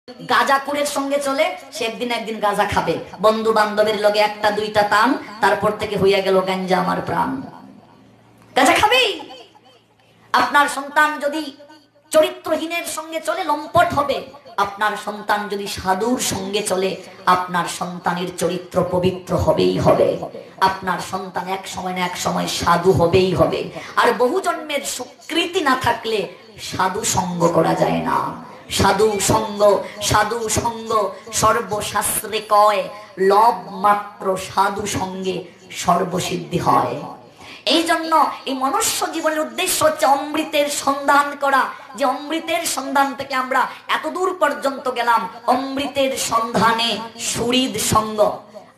গাঁজাকুরের সঙ্গে চলে, সে একদিন একদিন গাঁজা খাবে। বন্ধু বান্ধবের লগে একটা দুইটা টান, তারপর থেকে হইয়া গেল গাঞ্জা আমার প্রাণ, গাঁজা খাবে। আপনার সন্তান যদি চরিত্রহীনের সঙ্গে চলে লম্পট হবে, আপনার সন্তান যদি সাধুর সঙ্গে চলে আপনার সন্তানের চরিত্র পবিত্র হবেই হবে। আপনার সন্তান এক সময় না এক সময় সাধু হবেই হবে। আর বহু জন্মের সুকৃতি না থাকলে সাধু সঙ্গ করা যায় না। সাধু সঙ্গ সর্বশাস্ত্রে কয়, লব মাত্র সাধু সঙ্গে সর্বসিদ্ধি হয়। এই জন্য এই মনুষ্য জীবনের উদ্দেশ্য হচ্ছে অমৃতের সন্ধান করা। যে অমৃতের সন্ধান থেকে আমরা এত দূর পর্যন্ত গেলাম, অমৃতের সন্ধানে সুহৃদ সঙ্গ।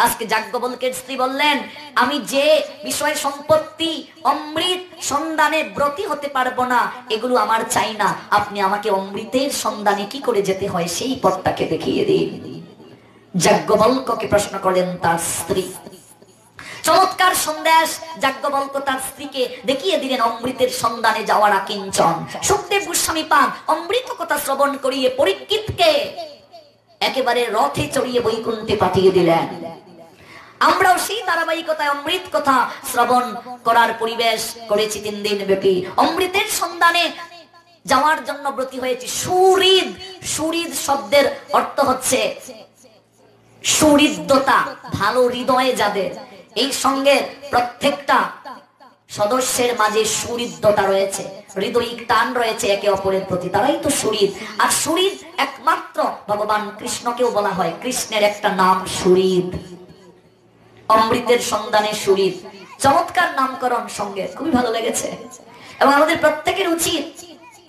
আজকে যাজ্ঞবল্ক্যের স্ত্রী বললেন, আমি যে বিষয় সম্পত্তি অমৃত সন্ধানে ব্রতী হতে পারবো না, এগুলো আমার চাই না, আপনি আমাকে অমৃতের সন্ধানে কি করে যেতে হয় সেই পথটাকে দেখিয়ে দিন। যাজ্ঞবল্ক্যকে প্রশ্ন করেন তার স্ত্রী। চমৎকার সন্দেশ যাজ্ঞবল্ক্য তার স্ত্রীকে দেখিয়ে দিলেন অমৃতের সন্ধানে যাওয়ার আকিঞ্চন। সুখদেব গোস্বামী পান অমৃত কথা শ্রবণ করিয়ে পরীক্ষিতকে একেবারে রথে চড়িয়ে বৈকুণ্ঠে পাঠিয়ে দিলেন। আমরাও সেই ধারাবাহিকতায় অমৃত কথা শ্রবণ করার পরিবেশ করেছি 3 দিন ব্যাপী। অমৃতের সন্ধানে যাওয়ার জন্য ব্রতী হয়েছি। সুহৃদ শব্দের অর্থ হচ্ছে সুহৃদতা, ভালো হৃদয়ে যাদের। এই সঙ্গে প্রত্যেকটা সদস্যের মাঝে সুহৃদতা রয়েছে, হৃদয়িক টান রয়েছে একে অপরের প্রতি, তারাই তো সুহৃদ। আর সুহৃদ একমাত্র ভগবান কৃষ্ণকেও বলা হয়, কৃষ্ণের একটা নাম সুহৃদ। অমৃতের সন্ধানে সুহৃদ, চমৎকার নামকরণ সঙ্গে, খুবই ভালো লেগেছে। এবং আমাদের প্রত্যেকের উচিত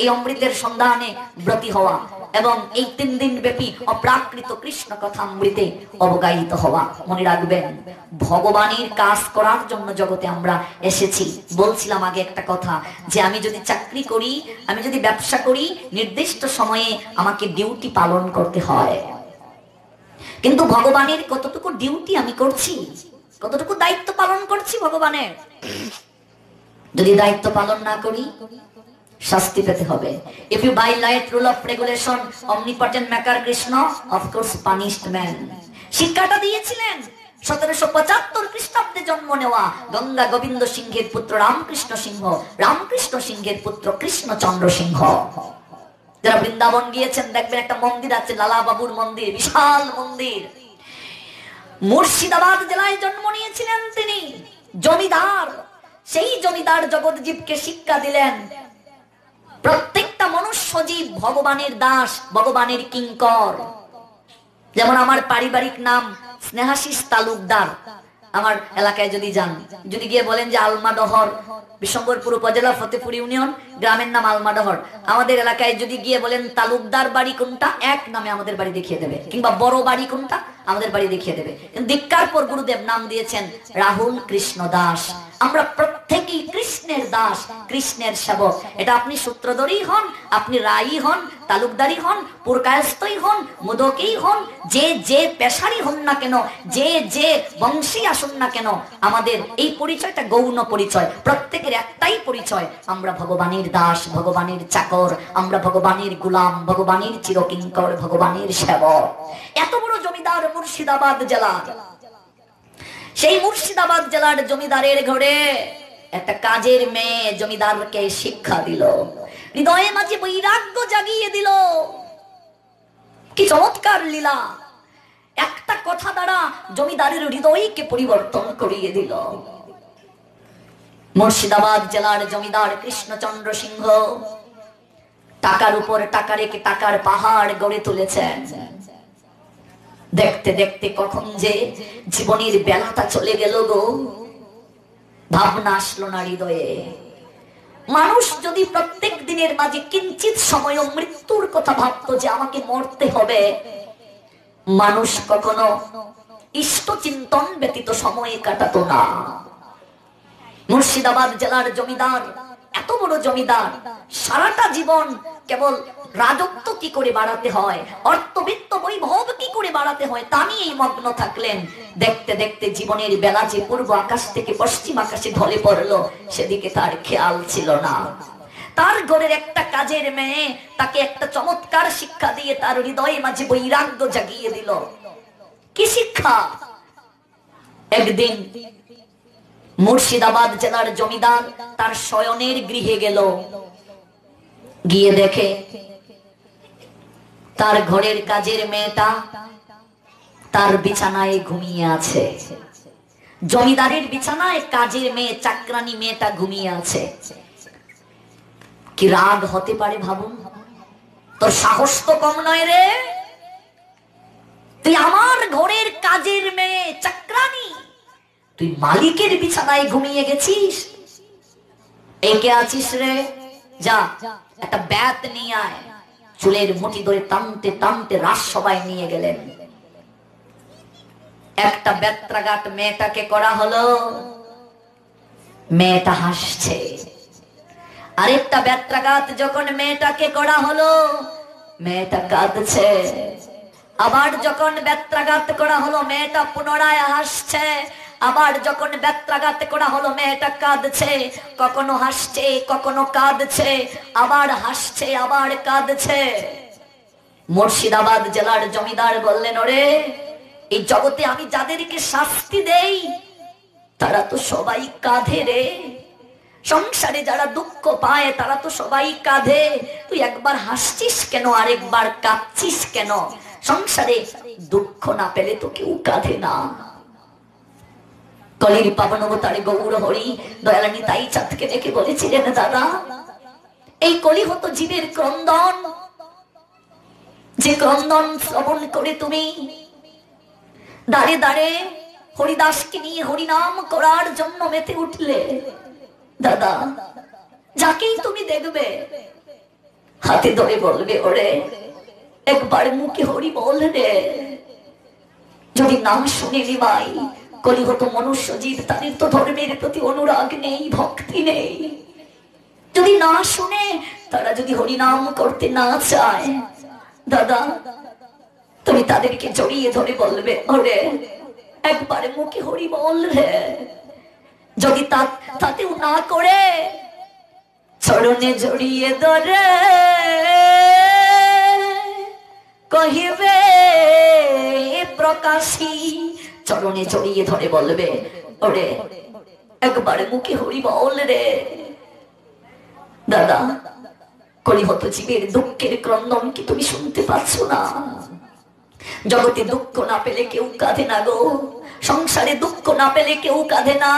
এই অমৃতের সন্ধানে ব্রতী হওয়া এবং এই 3 দিন ব্যাপী অপ্রাকৃত কৃষ্ণ কথা অমৃতে অবগাহিত হওয়া। মনে রাখবেন, ভগবানের কাজ করার জন্য জগতে আমরা এসেছি। বলছিলাম আগে একটা কথা, যে আমি যদি চাকরি করি, আমি যদি ব্যবসা করি, নির্দিষ্ট সময়ে আমাকে ডিউটি পালন করতে হয়। কিন্তু ভগবানের কতটুকু ডিউটি আমি করছি, কতটুকু দায়িত্ব পালন করছি ভগবানের? যদি দায়িত্ব পালন না করি শাস্তি পেতে হবে। If you violate rule of regulation, omnipotent maker Krishna of course punished man. শিক্ষাটা দিয়েছিলেন 1775 খ্রিস্টাব্দে জন্ম নেওয়া গঙ্গা গোবিন্দ সিংহের পুত্র রামকৃষ্ণ সিংহ, রামকৃষ্ণ সিংহের পুত্র কৃষ্ণচন্দ্র সিংহ। যারা বৃন্দাবন গিয়েছেন দেখবেন একটা মন্দির আছে, লালা বাবুর মন্দির, বিশাল মন্দির। মুর্শিদাবাদ জেলায় জন্ম নিয়েছিলেন তিনি, জমিদার। সেই জমিদার জগৎজীবকে শিক্ষা দিলেন, প্রত্যেকটা মনুষ্য জীব ভগবানের দাস, ভগবানের কিঙ্কর। যেমন আমার পারিবারিক নাম স্নেহাশিস তালুকদার। আমার এলাকায় যদি যান, যদি গিয়ে বলেন যে আলমাডহর, বিশম্বরপুর উপজেলা ফতেপুর ইউনিয়ন, গ্রামের নাম আলমাডহর। আমাদের এলাকায় যদি গিয়ে বলেন তালুকদার বাড়ি কোনটা, এক নামে আমাদের বাড়ি দেখিয়ে দেবে। কিংবা বড় বাড়ি কোনটা, আমাদের বাড়ি দেখিয়ে দেবে। দীক্ষার পর গুরুদেব নাম দিয়েছেন রাহুল কৃষ্ণ দাস। আমরা প্রত্যেকেই কৃষ্ণের দাস, কৃষ্ণের সেবক। এটা আপনি সূত্রধরী হন, আপনি রায়ই হন, তালুকদারি হন, পুরকায়স্থই হন, মোদকেই হন, যে যে পেশারই হন না কেন, যে যে বংশী আসুন না কেন, আমাদের এই পরিচয়টা গৌণ পরিচয়। প্রত্যেকের একটাই পরিচয়, আমরা ভগবানের দাস, ভগবানের চাকর, আমরা ভগবানের গোলাম, ভগবানের চিরকিঙ্কর, ভগবানের সেবক। এত বড় জমিদার মুর্শিদাবাদ জেলা। সেই মুর্শিদাবাদ জেলার জমিদারের ঘরে একটা কাজের মেয়ে জমিদারকে শিক্ষা দিল, হৃদয়ে মাঝে বৈরাগ্য জাগিয়ে দিল। কি চমৎকার লীলা! একটা কথা দ্বারা জমিদারের হৃদয়কে পরিবর্তন করিয়ে দিল। মুর্শিদাবাদ জেলার জমিদার কৃষ্ণচন্দ্র সিংহ টাকার উপর টাকা রেখে টাকার পাহাড় গড়ে তুলেছেন। দেখতে দেখতে কখন যে জীবনের বেলাটা চলে গেল গো, ভাবনা আসলো না হৃদয়ে। মানুষ যদি প্রত্যেক দিনের মাঝে কিঞ্চিত সময় মৃত্যুর কথা ভাবতো যে আমাকে মরতে হবে, মানুষ কখনো ইষ্ট চিন্তন ব্যতীত সময় কাটাতো না। মুর্শিদাবাদ জেলার জমিদার, এত বড় জমিদার, সারাটা জীবন কেবল রাজত্ব কি করে বাড়াতে হয়, অর্থবিত্ত বৈভব কি করে বাড়াতে হয় তা নিয়েই মগ্ন থাকলেন। দেখতে দেখতে জীবনের বেলা যে পূর্ব আকাশ থেকে পশ্চিম আকাশে ঢলে পড়লো, সেদিকে তার খেয়াল ছিল না। তার ঘরের একটা কাজের মেয়ে তাকে একটা চমৎকার শিক্ষা দিয়ে তার হৃদয়ে মাঝে বৈরাগ্য জাগিয়ে দিল। কি শিক্ষা? একদিন মুর্শিদাবাদ জেলার জমিদার তার শয়নের গৃহে গেল, গিয়ে দেখে তার ঘরের কাজের মেয়েটা তার বিছানায় ঘুমিয়ে আছে। জমিদারের বিছানায় কাজের মেয়ে, চাকরানি মেয়েটা ঘুমিয়ে আছে। কি রাগ হতে পারে ভাবুন। তোর সাহস তো কম নয় রে, তুই আমার ঘরের কাজের মেয়ে চাকরানি, তুই মালিকের বিছানায় ঘুমিয়ে গেছিস। একে আছিস রে, যা একটা ব্যাত নিয়ে আয়। চুলের মুঠি ধরে টানতে টানতে রাজসভায় নিয়ে গেলেন। একটা বেত্রাঘাত মেয়েটাকে করা হলো, মেয়েটা হাসছে। আরেকটা বেত্রাঘাত যখন মেয়েটাকে করা হলো, মেয়েটা কাঁদছে। আবার যখন বেত্রাঘাত করা হলো, মেয়েটা পুনরায় হাসছে। আবার যখন বেত্রাঘাত করা হলো, মেয়েটা কাঁদছে। কখনো হাসছে, কখনো কাঁদছে, আবার হাসছে, আবার কাঁদছে। মুর্শিদাবাদ জেলার জমিদার বললেন, ওরে, এই জগতে আমি যাদেরকে শাস্তি দেই তারা তো সবাই কাঁধে রে। সংসারে যারা দুঃখ পায় তারা তো সবাই কাঁধে। তুই একবার হাসছিস কেন, আরেকবার কাঁদছিস কেন? সংসারে দুঃখ না পেলে তো কেউ কাঁধে না। কলির পাবন অবতারে গৌর হরি দয়ালানি তাই চাঁদকে দেখে বলেছিলেন, দাদা, এই কলি হতো জীবের ক্রন্দন, যে ক্রন্দন শ্রবণ করে তুমি দাঁড়ে দাঁড়ে হরিদাসকে নিয়ে হরিনাম করার জন্য মেতে উঠলে। দাদা, যাকেই তুমি দেখবে হাতে ধরে বলবে, ওরে একবার মুখে হরি বল রে। যদি নাম শুনে নিবাই, কলি হতো মনুষ্য জীব, তাদের তো ধর্মের প্রতি অনুরাগ নেই, ভক্তি নেই। যদি না শুনে, তারা যদি হরিনাম করতে না চায়, দাদা তুমি তাদেরকে জড়িয়ে ধরে বলবে, ওরে একবার মুখে হরি বল রে। যদি তাতেও না করে, চরণে জড়িয়ে ধরে কহিবে প্রকাশী। চরণে জড়িয়ে ধরে বলবে, ওরে একবার মুখে হরি বল রে। দাদা, কলিহত জীবের দুঃখের ক্রন্দন কি তুমি শুনতে পাচ্ছ না? জগতে দুঃখ না পেলে কেউ কাঁদে না গো, সংসারে দুঃখ না পেলে কেউ কাঁদে না।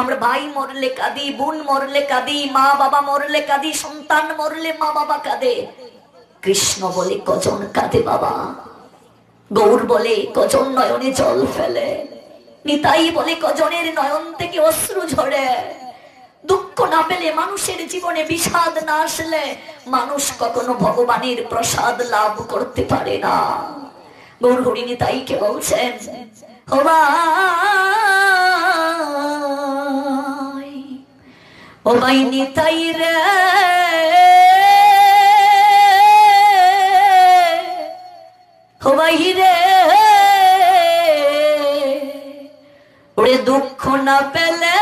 আমরা ভাই মরলে কাঁদি, বোন মরলে কাঁদি, মা বাবা মরলে কাঁদি, সন্তান মরলে মা বাবা কাঁদে। কৃষ্ণ বলে কজন কাঁদে বাবা, গৌর বলে কজন নয়নে জল ফেলে, নিতাই বলে কজনের নয়ন থেকে অশ্রু ঝরে। দুঃখ না পেলে, মানুষের জীবনে বিষাদ না আসলে মানুষ কখনো ভগবানের প্রসাদ লাভ করতে পারে না। গৌর হরি নিতাইকে বলছেন, ও ভাই নিতাই রে, ও ভাই রে, ওরে দুঃখ না পেলে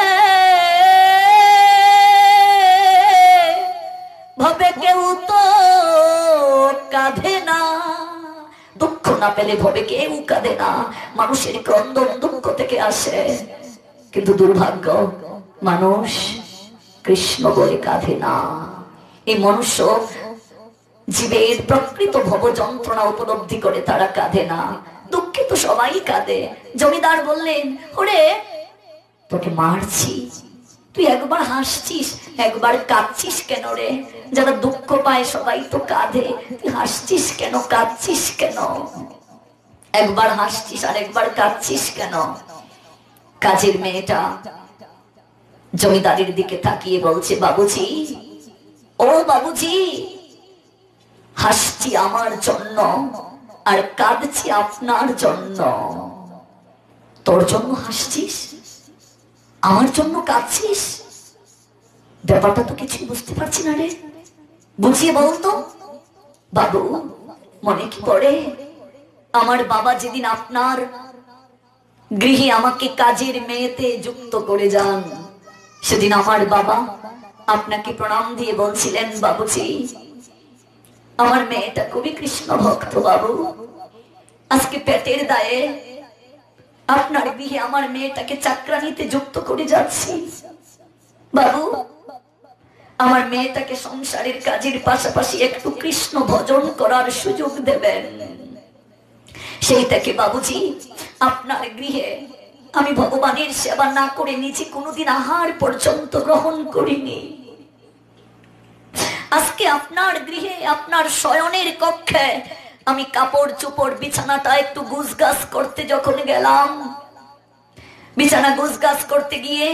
ভবে কেউ তো কাঁধে না। দুঃখ না পেলে ভবে কেউ কাঁধে না। মানুষের ক্রন্দন দুঃখ থেকে আসে, কিন্তু দুর্ভাগ্য মানুষ কৃষ্ণ বলে কাঁধে না। এই মনুষ্য জীবের প্রকৃত ভব যন্ত্রণা উপলব্ধি করে তারা কাঁধে না। দুঃখে তো সবাই কাঁদে। জমিদার বললেন, ওরে তোকে মারছি, তুই একবার হাসছিস, একবার কাঁদছিস কেন রে? যারা দুঃখ পায় সবাই তো কাঁদে, তুই হাসছিস কেন, কাঁদছিস কেন? একবার হাসছিস আর একবার কাঁদছিস কেন? কাজের মেয়েটা জমিদারের দিকে তাকিয়ে বলছে, বাবুজি, ও বাবুজি, হাসছি আমার জন্য আর কাঁদছি আপনার জন্য। তোর জন্য হাসছিস, আমার জন্য কাঁদছিস? ব্যাপারটা তো কিছুই বুঝতে পারছি না রে, বুঝিয়ে বলতো। বাবু, মনে কি পড়ে আমার বাবা যেদিন আপনার গৃহে আমাকে কাজের মেয়েতে যুক্ত করে যান, সেদিন আমার বাবা আপনাকে প্রণাম দিয়ে বলছিলেন, বাবুজি আমার মেয়েটা খুবই কৃষ্ণ ভক্ত বাবু, আজকে পেটের দায়ে আপনার বিয়ে আমার মেয়েটাকে চাকরানিতে যুক্ত করে যাচ্ছি। বাবু আমার মেয়েটাকে সংসারের কাজের পাশাপাশি একটু কৃষ্ণ ভজন করার সুযোগ দেবেন। সেইটাকে বাবুজি আপনার গৃহে আমি ভগবানের সেবা না করে নিজে কোনোদিন আহার পর্যন্ত গ্রহণ করিনি। আজকে আপনার গৃহে আপনার শয়নের কক্ষে আমি কাপড় চোপড় বিছানাটা একটু গুছগাছ করতে যখন গেলাম, বিছানা গুছগাছ করতে গিয়ে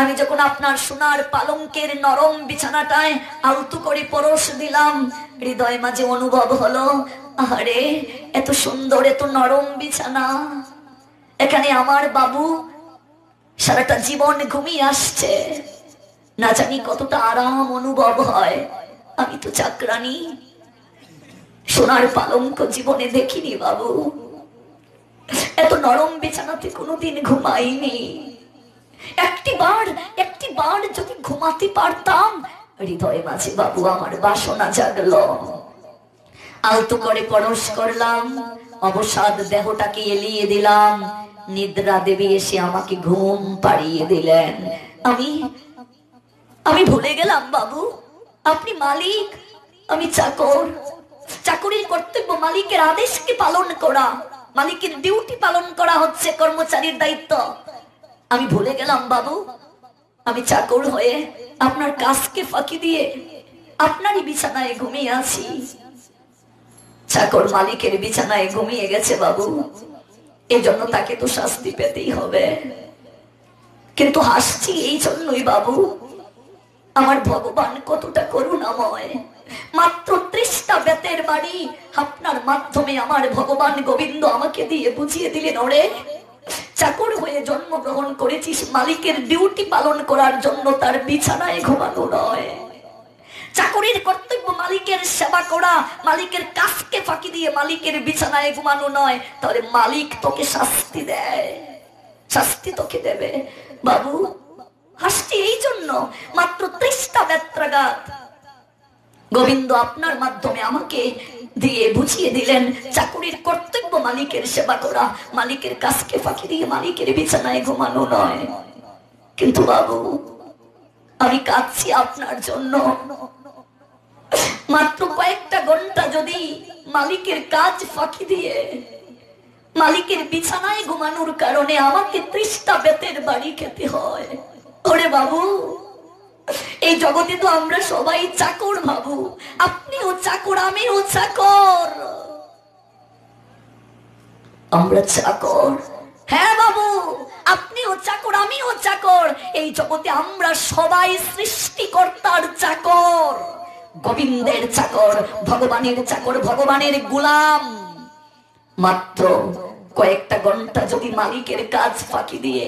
আমি যখন আপনার সোনার পালঙ্কের নরম বিছানাটায় আলতু করে পরশ দিলাম, হৃদয় মাঝে অনুভব হলো, আরে এত সুন্দর এত নরম বিছানা, এখানে আমার বাবু সারাটা জীবন ঘুমিয়ে আসছে, না জানি কতটা আরাম অনুভব হয়। আমি তো চাকরানি, সোনার পালঙ্ক জীবনে দেখিনি বাবু, এত নরম বিছানাতে কোনোদিন ঘুমাইনি। একটি বার যদি ঘুমাতে পারতাম, হৃদয়ে মাঝে বাবু আমার বাসনা জাগলো। আলতো করে পরশ করলাম, অবসাদ দেহটাকে এলিয়ে দিলাম, নিদ্রা দেবী এসে আমাকে ঘুম পাড়িয়ে দিলেন। আমি ভুলে গেলাম বাবু আপনি মালিক, আমি চাকর। চাকরির কর্তব্য মালিকের আদেশকে পালন করা, মালিকের ডিউটি পালন করা হচ্ছে কর্মচারীর দায়িত্ব। আমি ভুলে গেলাম বাবু আমি চাকর হয়ে আপনার কাজকে ফাঁকি দিয়ে আপনারই বিছানায় ঘুমিয়ে আছি। চাকর মালিকের বিছানায় ঘুমিয়ে গেছে বাবু, এজন্য তাকে তো শাস্তি পেতেই হবে। কিন্তু হাসছি এই জন্যই বাবু আমার ভগবান কতটা করুণাময়। মাত্র 30টা বেতের বাড়ি আপনার মাধ্যমে আমার ভগবান গোবিন্দ আমাকে দিয়ে বুঝিয়ে দিলেন, ওরে চাকর হয়ে জন্মগ্রহণ করেছিস মালিকের ডিউটি পালন করার জন্য, তার বিছানায় ঘুমানো নয়। চাকরির কর্তব্য মালিকের সেবা করা, মালিকের কাজকে ফাঁকি দিয়ে মালিকের বিছানায় ঘুমানো নয়। তাহলে মালিক তোকে শাস্তি দেয়, শাস্তি তোকে দেবে বাবু। হাসছি এই জন্য মাত্র 30টা বেত্রাঘাত গোবিন্দ আপনার মাধ্যমে আমাকে দিয়ে বুঝিয়ে দিলেন, চাকরির কর্তব্য মালিকের সেবা করা, মালিকের কাজকে ফাঁকি দিয়ে মালিকের বিছানায় ঘুমানো নয়। কিন্তু বাবু আমি কাঁদছি আপনার জন্য। মাত্র কয়েকটা ঘন্টা যদি মালিকের কাজ ফাঁকি দিয়ে মালিকের বিছানায় ঘুমানোর কারণে আমাকে 30টা বেতের বাড়ি খেতে হয়, ওরে বাবু এই জগতে তো আমরা সবাই চাকর বাবু, আপনিও চাকর আমিও চাকর, আমরা চাকর। হ্যাঁ বাবু আপনিও চাকর আমিও চাকর, এই জগতে আমরা সবাই সৃষ্টিকর্তার চাকর, গোবিন্দের চাকর, ভগবানের চাকর, ভগবানের গোলাম। মাত্র কয়েকটা ঘন্টা যদি মালিকের কাজ ফাঁকি দিয়ে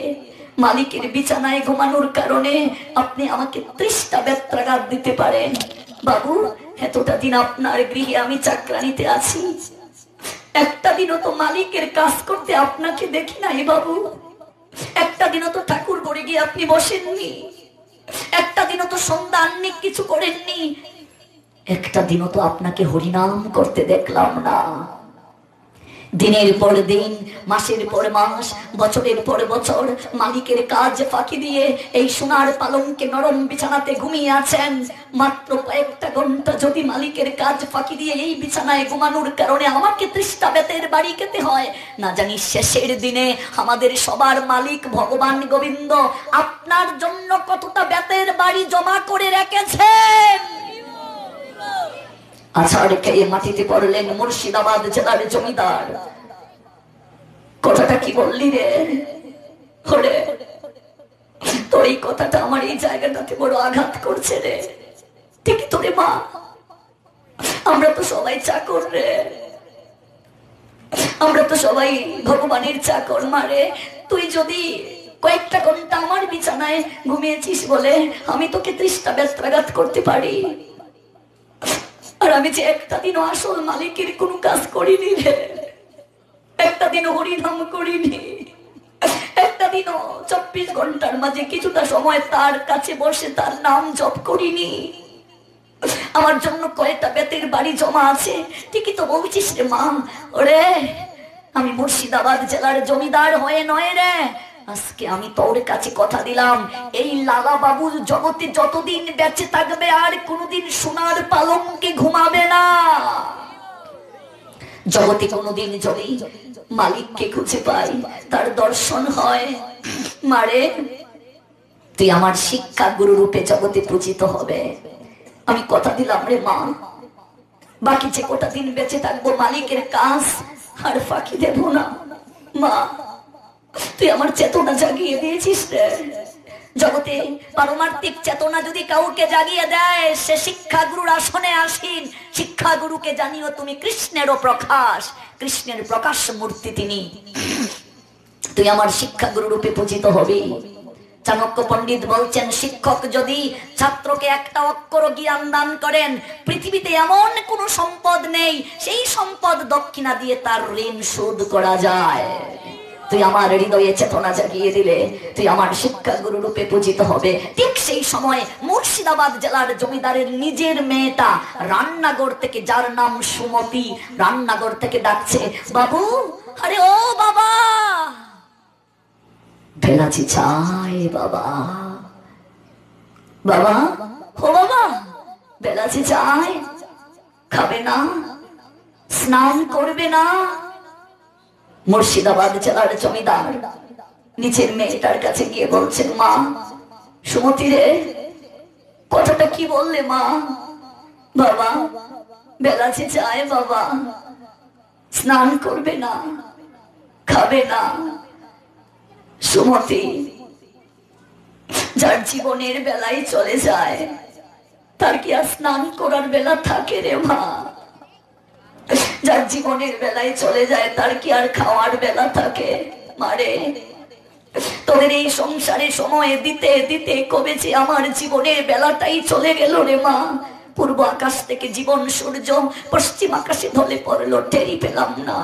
মালিকের বিছানায় ঘুমানোর কারণে আপনি আমাকে 30টা বেত্রাঘাত দিতে পারেন বাবু, এতটা দিন আপনার গৃহে আমি চাকরানিতে আছি, একটা দিনও তো মালিকের কাজ করতে আপনাকে দেখি নাই বাবু, একটা দিনও তো ঠাকুর করে গিয়ে আপনি বসেননি, একটা দিনও তো সন্ধ্যা আহ্নিক কিছু করেননি, একটা দিনও তো আপনাকে হরিনাম করতে দেখলাম না। দিনের পর দিন, মাসের পর মাস, বছরের পর বছর মালিকের কাজ ফাঁকি দিয়ে এই সোনার পালঙ্কে নরম বিছানাতে ঘুমিয়ে আছেন। মাত্র কয়েকটা ঘন্টা যদি মালিকের কাজ ফাঁকি দিয়ে এই বিছানায় ঘুমানোর কারণে আমাকে 30টা বেতের বাড়ি খেতে হয়, না জানি শেষের দিনে আমাদের সবার মালিক ভগবান গোবিন্দ আপনার জন্য কতটা বেতের বাড়ি জমা করে রেখেছেন। আষাঢ় খেয়ে মাটিতে পড়লেন মুর্শিদাবাদ জেলার জমিদার। কথাটা কি বললি রে? ওরে তোর এই কথাটা আমার এই জায়গাটাতে বড় আঘাত করছে রে। ঠিকই তোরে মা, আমরা তো সবাই চাকর রে, আমরা তো সবাই ভগবানের চাকর মারে। তুই যদি কয়েকটা ঘন্টা আমার বিছানায় ঘুমিয়েছিস বলে আমি তোকে 30টা বেত্রাঘাত করতে পারি, আর আমি যে একটা দিনও আসল মালিকের কোনো কাজ করিনি রে, একটা দিনও হরিনাম করিনি, একটা কোনদিনও 24 ঘন্টার মাঝে কিছুটা সময় তার কাছে বসে তার নাম জপ করিনি। আমার জন্য কয়েকটা বেতের বাড়ি জমা আছে, ঠিকই তো বলছিস রে মা। ওরে আমি মুর্শিদাবাদ জেলার জমিদার হয়ে নয় রে, আজকে আমি তোর কাছে কথা দিলাম, এই লালা বাবুর জগতে যতদিন বেঁচে থাকবে আর কোনোদিন সোনার পালঙ্কে ঘুমাবে না। জগতে কোনোদিন যদি মালিককে খুঁজে পাই, তার দর্শন হয়, মারে তুই আমার শিক্ষা গুরু রূপে জগতে পূজিত হবে। আমি কথা দিলাম রে মা, বাকি যে কটা দিন বেঁচে থাকবো মালিকের কাজ আর ফাঁকি দেব না। মা তুই আমার চেতনা জাগিয়ে দিয়েছিস রে। জগতে পারমার্থিক চেতনা যদি কাউকে জাগিয়ে দেয়, সে শিক্ষা গুরুর আসনে আসীন। শিক্ষা গুরুকে জানিও তুমি কৃষ্ণেরও প্রকাশ, কৃষ্ণের প্রকাশ মূর্তি তিনি। তুই আমার শিক্ষা গুরু রূপে পূজিত হবি। চাণক্য পণ্ডিত বলছেন, শিক্ষক যদি ছাত্রকে একটা অক্ষর জ্ঞান দান করেন, পৃথিবীতে এমন কোন সম্পদ নেই সেই সম্পদ দক্ষিণা দিয়ে তার ঋণ শোধ করা যায়। তুই আমার হৃদয়ে চেতনা জাগিয়ে দিলে তুই আমার শিক্ষা গুরু রূপে পূজিত হবে। ঠিক সেই সময় মুর্শিদাবাদ জেলার জমিদারের নিজের মেয়েটা রান্নাঘর থেকে, যার নাম সুমতি, রান্নাঘর থেকে ডাকছে, বাবু, আরে ও বাবা, ভেলাচি চাই বাবা। বাবা, ও বাবা, ভেলাচি চাই, খাবে না? স্নান করবে না? মুর্শিদাবাদ জেলার জমিদার নিজের মেয়েটার কাছে গিয়ে বলছেন, মা সুমতি রে, কথাটা কি বললে মা? বাবা ভেলাচি চাই বাবা, স্নান করবে না, খাবে না। সুমতি, যার জীবনের বেলায় চলে যায় তার কি আর স্নান করার বেলা থাকে রে মা? যার জীবনের বেলায় চলে যায় তার কি আর খাওয়ার বেলা থাকে? মারে, তোদের এই সংসারে সময় দিতে দিতে কবে যে আমার জীবনের বেলাটাই চলে গেল রে মা। পূর্ব আকাশ থেকে জীবন সূর্য পশ্চিম আকাশে ঢলে পড়লো, টেরি পেলাম না।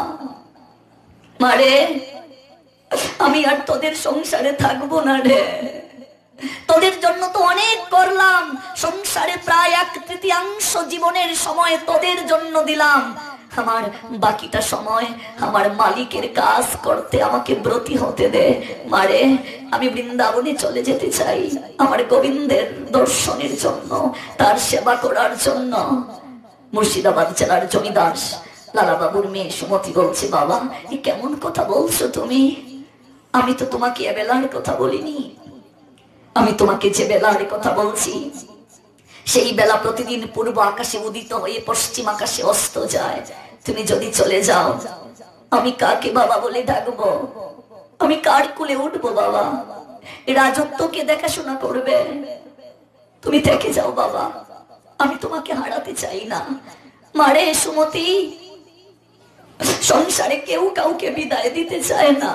মারে, আমি আর তোদের সংসারে থাকবো না রে। তোদের জন্য তো অনেক করলাম, সংসারে প্রায় 1/3 জীবনের সময় তোদের জন্য দিলাম। আমার বাকিটা সময় আমার মালিকের কাজ করতে আমাকে ব্রতী হতে দে। মারে, আমি বৃন্দাবনে চলে যেতে চাই আমার গোবিন্দের দর্শনের জন্য, তার সেবা করার জন্য। মুর্শিদাবাদ জেলার জমিদার লালা বাবুর মেয়ে সুমতি বলছে, বাবা এ কেমন কথা বলছো তুমি? আমি তো তোমাকে এ বেলার কথা বলিনি। আমি তোমাকে যে বেলার কথা বলছি সেই বেলা প্রতিদিন পূর্ব আকাশে উদিত হয়ে পশ্চিম আকাশে অস্ত যায়। তুমি যদি চলে যাও, আমি কাকে বাবা বলে ডাকবো? আমি কার কুলে উঠবো বাবা? এ রাজত্ব কে দেখাশোনা করবে? তুমি থেকে যাও বাবা, আমি তোমাকে হারাতে চাই না। মারে সুমতি, সংসারে কেউ কাউকে বিদায় দিতে চায় না।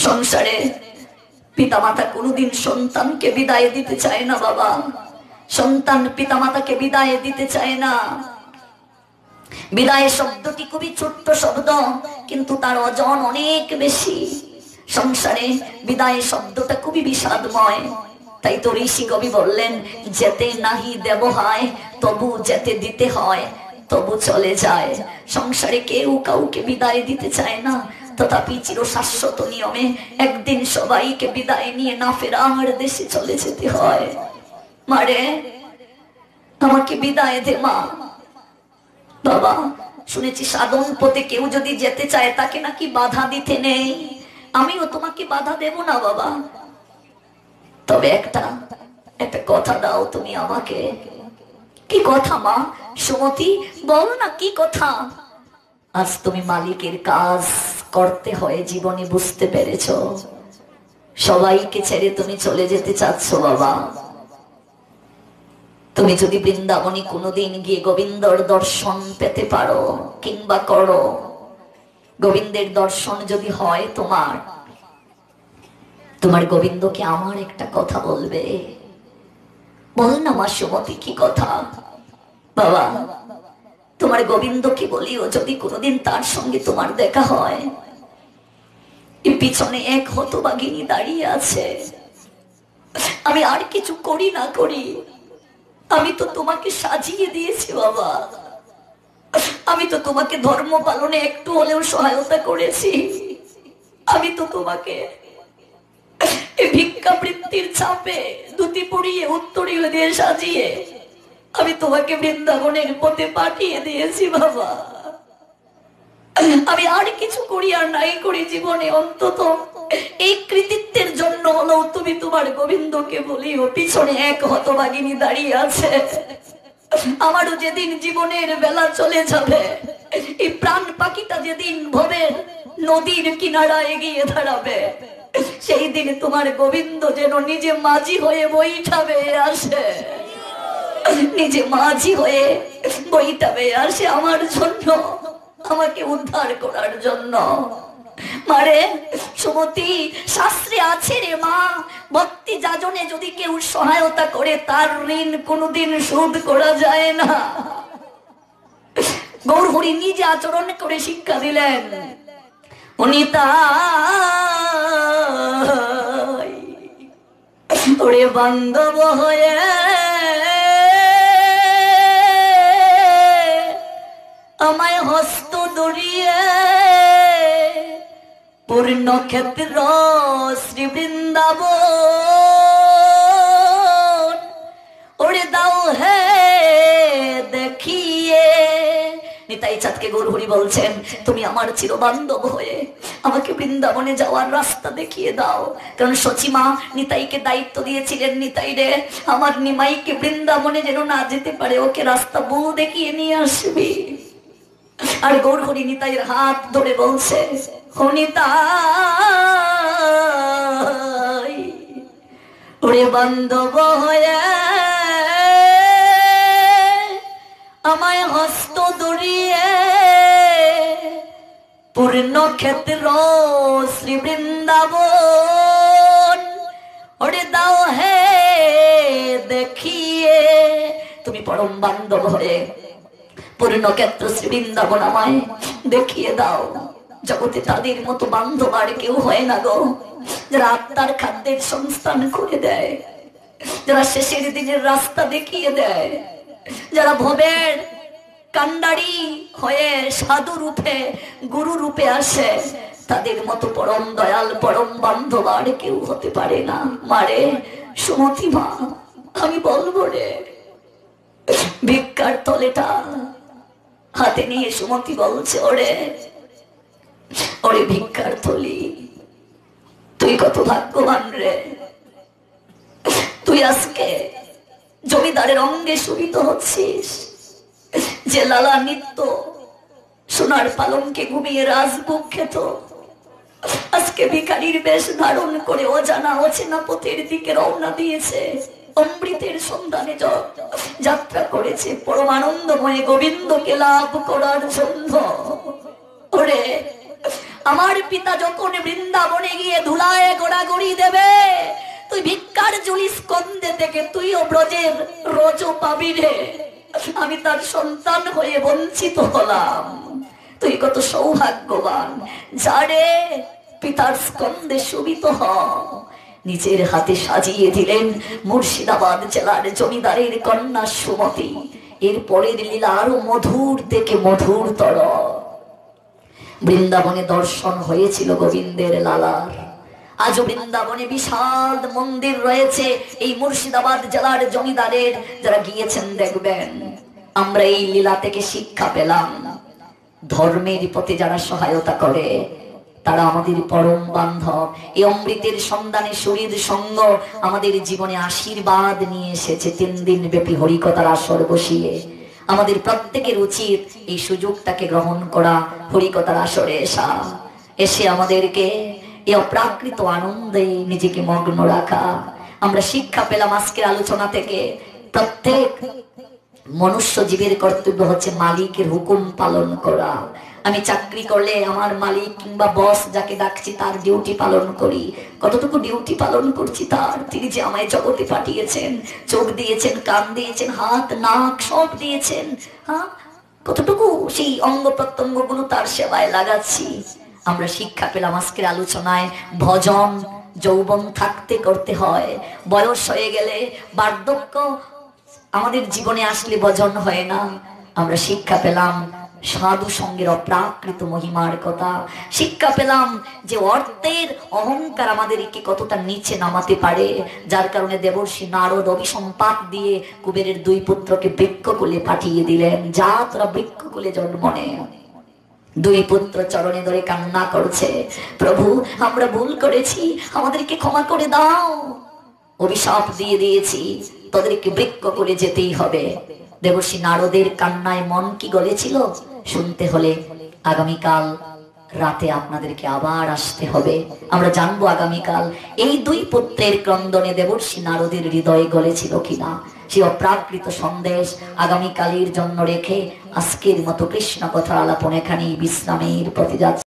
সংসারে পিতামাতা কোনোদিন সন্তানকে বিদায় দিতে চায় না বাবা। সন্তান পিতামাতাকে বিদায় দিতে চায় না। বিদায় শব্দটি খুবই ছোট্ট শব্দ, কিন্তু তার ওজন অনেক বেশি। সংসারে বিদায় শব্দটা খুবই বিষাদময়। তাই তো ঋষি কবি বললেন, যেতে নাহি দেব হয় তবু যেতে দিতে হয়, তবু চলে যায়। সংসারে কেউ কাউকে বিদায় দিতে চায় না, তথাপি চির শাশ্বত নিয়মে একদিন সবাইকে বিদায় নিয়ে না ফেরার দেশে চলে যেতে হয়। মারে, আমাকে বিদায় দে মা। বাবা, শুনেছি সাধন পথে কেউ যদি যেতে চায় তাকে নাকি বাধা দিতে নেই। আমিও তোমাকে বাধা দেব না বাবা, তবে একটা কথা দাও তুমি আমাকে। কি কথা মা? সুমতি বল না, কি কথা? আজ তুমি মালিকের কাজ করতে হয় জীবনে, বুঝতে পেরেছ? সবাইকে ছেড়ে তুমি চলে যেতে চাচ্ছ বাবা। তুমি যদি বৃন্দাবনে কোনোদিন গিয়ে গোবিন্দর দর্শন পেতে পারো কিংবা করো, গোবিন্দের দর্শন যদি হয় তোমার, তোমার গোবিন্দকে আমার একটা কথা বলবে। বল না মা সুমতি, কি কথা? বাবা, তোমার গোবিন্দকে বলিও যদি কোনোদিন তার সঙ্গে তোমার দেখা হয়, পিছনে এক হতভাগিনী দাঁড়িয়ে আছে। আমি আর কিছু করি না করি, আমি তো তোমাকে সাজিয়ে দিয়েছি বাবা, আমি তো তোমাকে ধর্ম পালনে একটু হলেও সহায়তা করেছি, আমি তো তোমাকে ভিক্ষাবৃত্তির চাপে ধুতি পরিয়ে উত্তরীয় দিয়ে সাজিয়ে আমি তোমাকে বৃন্দাবনের পথে পাঠিয়ে দিয়েছি বাবা। আমি আর কিছু করি আর নাই করি জীবনে, অন্তত এই কৃতিত্বের জন্য হলেও তুমি তোমার গোবিন্দকে বলিও পিছনে এক হতভাগিনী দাঁড়িয়ে আছে। আমারও যেদিন জীবনের বেলা চলে যাবে, এই প্রাণ পাখিটা যেদিন ভবের নদীর কিনারায় এগিয়ে দাঁড়াবে, সেই দিন তোমার গোবিন্দ যেন নিজে মাঝি হয়ে বইটাবে আসে, নিজে মাঝি হয়ে বইটাবে আসে আমার জন্য, আমাকে উদ্ধার করার জন্য। মারে সুমতি, শাস্ত্রে আছে রে মা, ভক্তি যাজনে যদি কেউ সহায়তা করে তার ঋণ কোনোদিন শোধ করা যায় না। গৌরহরি নিজে আচরণ করে শিক্ষা দিলেন। উনি তাই ওরে বান্ধব হয়ে আমায় হস্ত ধরিয়ে পূর্ণ ক্ষেত্র শ্রী বৃন্দাবন ওরে দাও হে দেখিয়ে। নিতাই চাঁদকে গৌরহরি বলছেন, তুমি আমার চিরবান্ধব হয়ে আমাকে বৃন্দাবনে যাওয়ার রাস্তা দেখিয়ে দাও। কারণ সচিমা নিতাইকে দায়িত্ব দিয়েছিলেন, নিতাই রে আমার নিমাইকে বৃন্দাবনে যেন না যেতে পারে, ওকে রাস্তা বউ দেখিয়ে নিয়ে আসবি। আর গৌরহরি নিতাইয়ের হাত ধরে বলছে, নিতাই ওরে বান্ধব হয়ে আমায় হস্ত ধরিয়ে পূর্ণ ক্ষেত্র শ্রী বৃন্দাবন ওরে দাও হে দেখিয়ে। তুমি পরম বান্ধব হয়ে পূর্ণ ক্ষেত্র শ্রী বৃন্দাবন আমায় দেখিয়ে দাও। জগতে তাদের মতো বান্ধব আর কেউ হয় না গো, যারা আত্মার খাদ্যের সংস্থান করে দেয়, যারা শেষের দিনের রাস্তা দেখিয়ে দেয়, যারা ভবের কান্ডারি হয়ে সাধু রূপে গুরু রূপে আসে, তাদের মতো পরম দয়াল পরম বান্ধব আর কেউ হতে পারে না। মারে সুমতি মা, আমি বলবো রে, ভিক্ষার তলেটা হাতে নিয়ে সুমতি বলছে, ওরে ওরে ভিক্ষার থলি, তুই কত ভাগ্যবান রে, তুই আজকে জমিদারের অঙ্গে শোভিত হচ্ছিস, যে লালা নিত্য সোনার পালঙ্কে ঘুমিয়ে রাজভোগ খেত, আজকে ভিখারির বেশ ধারণ করে অজানা অচেনা পথের দিকে রওনা দিয়েছে, অমৃতের সন্ধানে যাত্রা করেছে পরম আনন্দময় গোবিন্দকে লাভ করার জন্য। ওরে আমার পিতা যখন বৃন্দাবনে গিয়ে ধুলায় গোড়াগড়ি দেবে, তুই ভিক্ষার ঝুলি স্কন্ধে থেকে তুইও ব্রজের রজ পাবি রে। আমি তার সন্তান হয়ে বঞ্চিত হলাম, তুই কত সৌভাগ্যবান, যারে পিতার স্কন্ধে শোভিত হ। নিজের হাতে সাজিয়ে দিলেন মুর্শিদাবাদ জেলার জমিদারের কন্যা সুমতি। এর পরের লীলা আরো মধুর থেকে মধুরতর। বৃন্দাবনে দর্শন হয়েছিল গোবিন্দের লালার। আজ বৃন্দাবনে বিশাল মন্দির রয়েছে এই মুর্শিদাবাদ জেলার জমিদারের, যারা গিয়েছেন দেখবেন। আমরা এই লীলা থেকে শিক্ষা পেলাম, ধর্মের পথে যারা সহায়তা করে তারা আমাদের পরম বান্ধব। এই অমৃতের সন্ধানে শরীর সঙ্গ আমাদের জীবনে আশীর্বাদ নিয়ে এসেছে। 3 দিন ব্যাপী হরিকথার আসর বসিয়ে আমাদের প্রত্যেকের উচিত এই সুযোগটাকে গ্রহণ করা, হরিকথার আসরে এসে আমাদেরকে এই অপ্রাকৃত আনন্দে নিজেকে মগ্ন রাখা। আমরা শিক্ষা পেলাম আজকের আলোচনা থেকে, প্রত্যেক মনুষ্য জীবের কর্তব্য হচ্ছে মালিকের হুকুম পালন করা। আমি চাকরি করলে আমার মালিক কিংবা বস যাকে ডাকছি তার ডিউটি পালন করি। কতটুকু ডিউটি পালন করছি তার? তিনি যে আমায় জগতে পাঠিয়েছেন, চোখ দিয়েছেন, কান দিয়েছেন, হাত নাক সব দিয়েছেন, হ্যাঁ, কতটুকু সেই অঙ্গ প্রত্যঙ্গ গুলো তার সেবায় লাগাচ্ছি? আমরা শিক্ষা পেলাম আজকের আলোচনায় ভজন যৌবন থাকতে করতে হয়, বয়স হয়ে গেলে বার্ধক্য আমাদের জীবনে আসলে ভজন হয় না। আমরা শিক্ষা পেলাম সাধু সঙ্গের অপ্রাকৃত মহিমার কথা, শিক্ষা পেলাম যে অর্থের অহংকার আমাদেরকে কতটা নিচে নামাতে পারে, যার কারণে দেবর্ষি নারদ অভিসম্পাত দিয়ে কুবেরের দুই পুত্রকে বৃক্ষকুলে পাঠিয়ে দিলেন, যা তোরা বৃক্ষকুলে জন্ম নে। দুই পুত্র চরণে ধরে কান্না করছে, প্রভু আমরা ভুল করেছি, আমাদেরকে ক্ষমা করে দাও, অভিশাপ দিয়ে দিয়েছি, তোদেরকে বৃক্ষকুলে যেতেই হবে। দেবর্ষি নারদের কান্নায় মন কি গলেছিল, শুনতে হলে আগামীকাল রাতে আপনাদেরকে আবার আসতে হবে। আমরা জানবো আগামীকাল এই দুই পুত্রের ক্রন্দনে দেবর্ষি নারদের হৃদয়ে গলেছিল কিনা। সে অপ্রাকৃত সন্দেশ আগামীকালের জন্য রেখে আজকের মতো কৃষ্ণ কথা আলাপন এখানেই বিশ্রামের পথে যাচ্ছে।